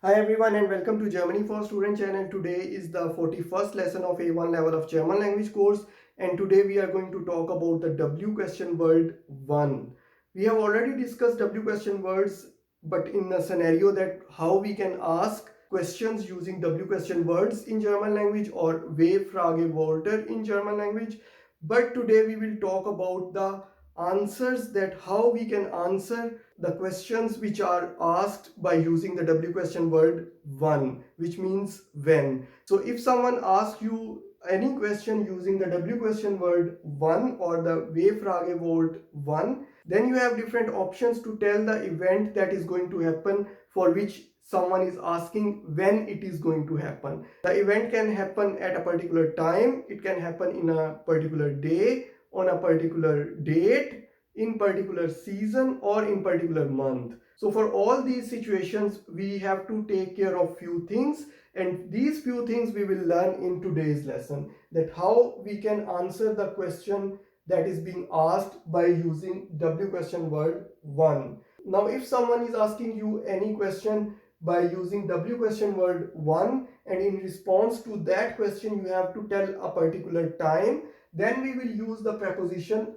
Hi everyone and welcome to Germany for Student channel. Today is the 41st lesson of A1 level of German language course, and today we are going to talk about the W question word 1. We have already discussed W question words, but in a scenario that how we can ask questions using W question words in German language or W-Frage Wörter in German language. But today we will talk about the answers, that how we can answer the questions which are asked by using the W question word 1, which means when. So if someone asks you any question using the W question word 1 or the W-Frage word 1, then you have different options to tell the event that is going to happen for which someone is asking when it is going to happen. The event can happen at a particular time, it can happen in a particular day, on a particular date, in particular season, or in particular month. So for all these situations we have to take care of few things, and these few things we will learn in today's lesson, that how we can answer the question that is being asked by using W question word 1. Now if someone is asking you any question by using W question word 1, and in response to that question you have to tell a particular time, then we will use the preposition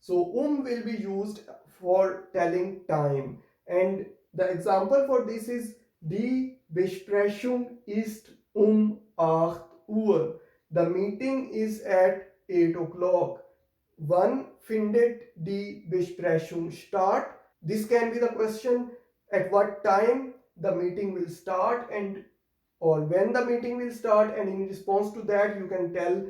So will be used for telling time, and the example for this is Die Besprechung ist 8 Uhr. The meeting is at 8 o'clock. Wann findet die Besprechung statt? This can be the question, at what time the meeting will start and or when the meeting will start, and in response to that you can tell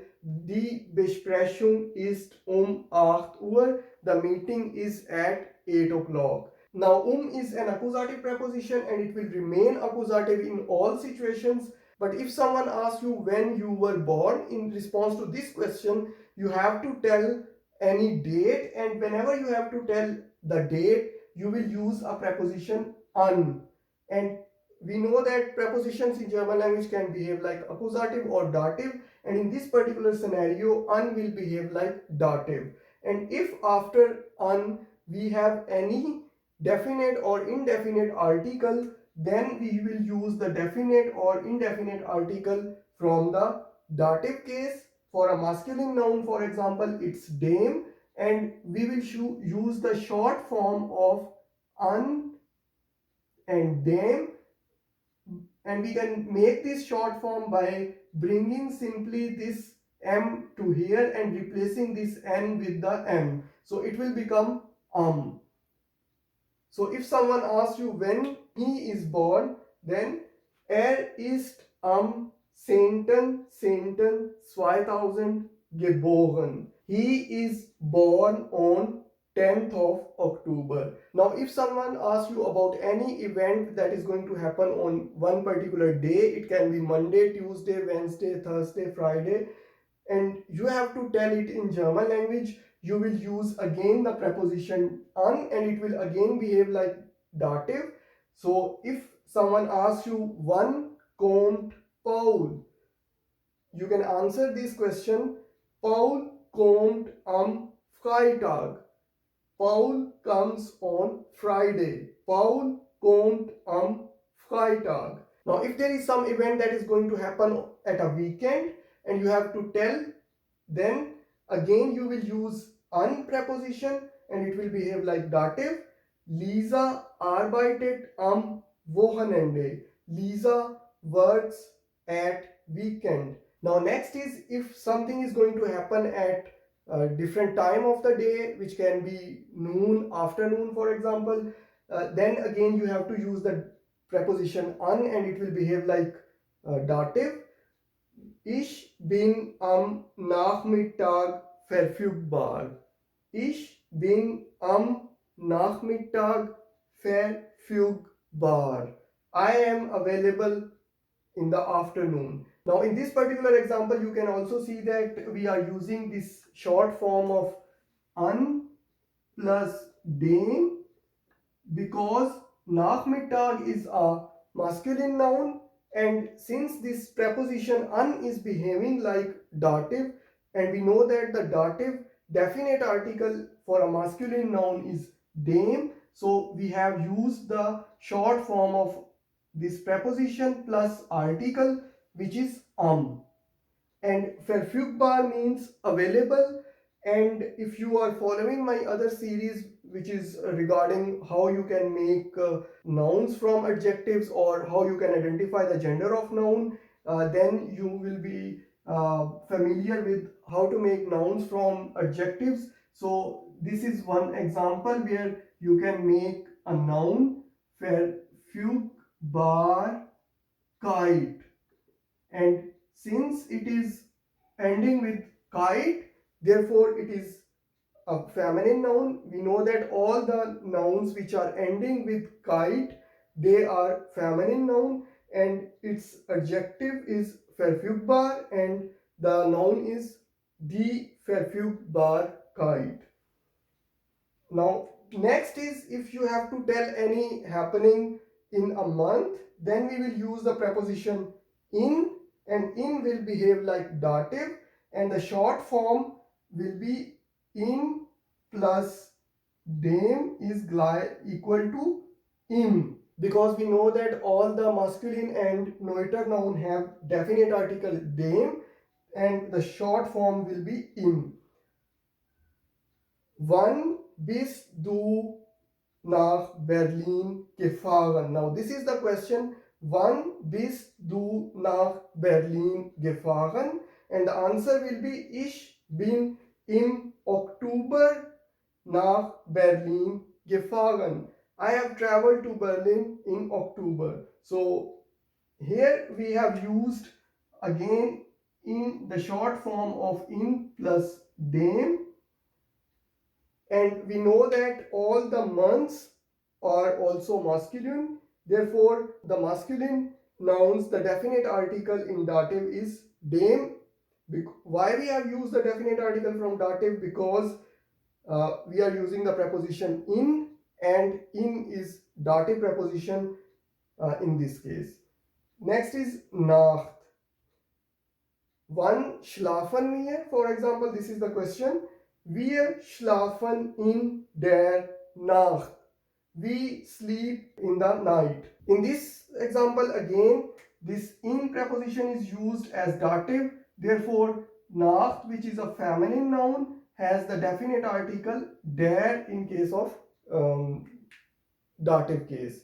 die Besprechung ist 8 Uhr. The meeting is at 8 o'clock. Now is an accusative preposition and it will remain accusative in all situations. But if someone asks you when you were born, in response to this question you have to tell any date, and whenever you have to tell the date you will use a preposition an. And we know that prepositions in German language can behave like accusative or dative, and in this particular scenario an will behave like dative. And if after an we have any definite or indefinite article, then we will use the definite or indefinite article from the dative case. For a masculine noun, for example, it's dame, and we will use the short form of an and dame, and we can make this short form by bringing simply this m to here and replacing this n with the m, so it will become So if someone asks you when he is born, then ist am 2000 geboren. He is born on 10th of October. Now if someone asks you about any event that is going to happen on one particular day, it can be Monday, Tuesday, Wednesday, Thursday, Friday, and you have to tell it in German language, you will use again the preposition an, and it will again behave like dative. So if someone asks you wann kommt Paul, you can answer this question, Paul kommt am Freitag. Paul comes on Friday. Paul kommt am Freitag. Now if there is some event that is going to happen at a weekend and you have to tell, then again you will use an preposition and it will behave like dative. Lisa arbeitet am Wochenende. Lisa works at weekend. Now next is, if something is going to happen at a different time of the day, which can be noon, afternoon for example, then again you have to use the preposition an and it will behave like dative. Ich bin am Nachmittag verfügbar. Ich bin am Nachmittag verfügbar. I am available in the afternoon. Now in this particular example you can also see that we are using this short form of an plus den, because Nachmittag is a masculine noun, and since this preposition an is behaving like dative, and we know that the dative definite article for a masculine noun is dame, so we have used the short form of this preposition plus article, which is and verfügbar means available. And if you are following my other series which is regarding how you can make nouns from adjectives or how you can identify the gender of noun, then you will be familiar with how to make nouns from adjectives. So this is one example where you can make a noun verfügbar kite, and since it is ending with kite, therefore it is a feminine noun. We know that all the nouns which are ending with kite, they are feminine noun, and its adjective is verfügbar and the noun is die Verfügbarkeit. Now next is, if you have to tell any happening in a month, then we will use the preposition in, and in will behave like dative, and the short form will be in plus dem is equal to im, because we know that all the masculine and neuter noun have definite article dem, and the short form will be im. Wann bist du nach Berlin gefahren? Now this is the question. Wann bist du nach Berlin gefahren? And the answer will be ich bin im Oktober nach Berlin gefahren. I have traveled to Berlin in October. So here we have used again in the short form of in plus dem, and we know that all the months are also masculine. Therefore the masculine nouns, the definite article in dative is dem. Why we have used the definite article from dative? Because we are using the preposition in, and in is dative preposition in this case. Next is nach. Wann schlafen wir? For example, this is the question. Wir schlafen in der Nacht. We sleep in the night. In this example again, this in preposition is used as dative. Therefore, Nacht, which is a feminine noun, has the definite article der in case of dative case.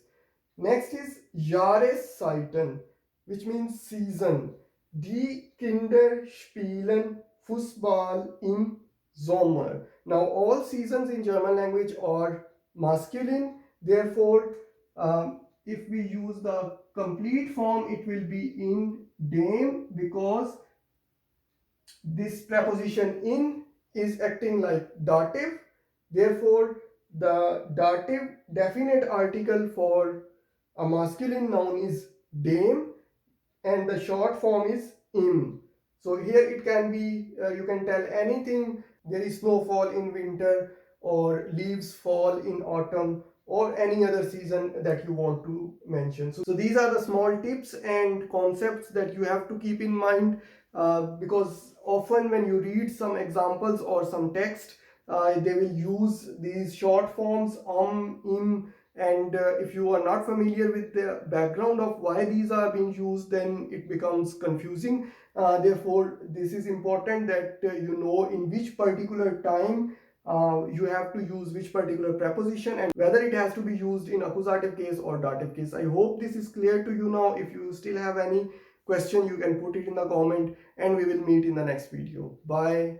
Next is Jahreszeiten, which means season. Die Kinder spielen Fußball im Sommer. Now all seasons in German language are masculine. Therefore, if we use the complete form, it will be in dem, because this preposition in is acting like dative. Therefore, the dative definite article for a masculine noun is dem, and the short form is im. So here it can be, you can tell anything. There is snowfall in winter, or leaves fall in autumn, or any other season that you want to mention. So these are the small tips and concepts that you have to keep in mind, because often when you read some examples or some text, they will use these short forms im, and if you are not familiar with the background of why these are being used, then it becomes confusing. Therefore, this is important that you know in which particular time you have to use which particular preposition, and whether it has to be used in accusative case or dative case. I hope this is clear to you now. If you still have any question, you can put it in the comment, and we will meet in the next video. Bye.